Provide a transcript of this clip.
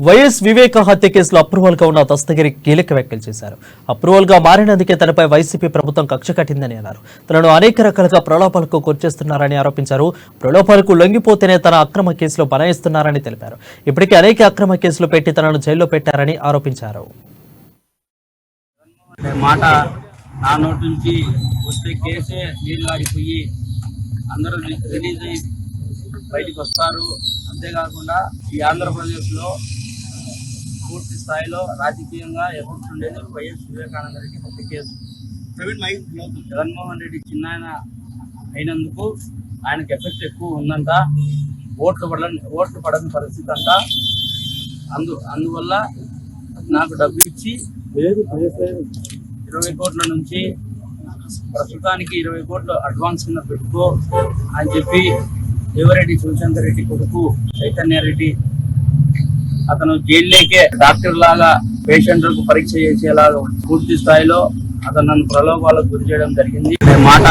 YS వివేక హత్య కేసులో approval గా ఉన్న దస్తగిరి కీలక వ్యాఖ్యలు చేశారు. అప్రూవల్ గా మారినందుకే తనపై వైసీపీ ప్రభుత్వం కక్ష కట్టిందని అన్నారు. తనను అనేక రకాలుగా ప్రలోభాలకు గురిచేస్తున్నారని ఆరోపించారు. ప్రలోభాలకు లొంగిపోతేనే తన అక్రమ కేసులో బనాయిస్తున్నారని తెలిపారు. ఇప్పటికే అనేక అక్రమ కేసులు పెట్టి తనను జైల్లో పెట్టారని ఆరోపించారు. మాట నా నోటి నుంచి వస్తే కేసే నీళ్ళాడిపోయి అందరూ రిలీజ్ అయ్యి బయటికి వస్తారు. అంతేకాకుండా ఈ ఆంధ్రప్రదేశ్లో పూర్తి స్థాయిలో రాజకీయంగా ఎఫెక్ట్ ఉండేది వైఎస్ వివేకానంద రెడ్డి హత్య కేసు. జగన్మోహన్ రెడ్డి చిన్నాయన అయినందుకు ఆయనకు ఎఫెక్ట్ ఎక్కువ ఉందంట. ఓట్లు పడని పరిస్థితి అంట. అందువల్ల నాకు డబ్బు ఇచ్చి 20 కోట్ల నుంచి ప్రస్తుతానికి 20 కోట్లు అడ్వాన్స్ కింద పెట్టుకో అని చెప్పి దేవరెడ్డి శివశంకర్ రెడ్డి కొడుకు చైతన్యారెడ్డి అతను జైల్లోకే డాక్టర్ లాగా పేషెంట్లకు పరీక్ష చేసేలాగా పూర్తి స్థాయిలో అతను నన్ను ప్రలోభాలకు గురి చేయడం జరిగింది. మాట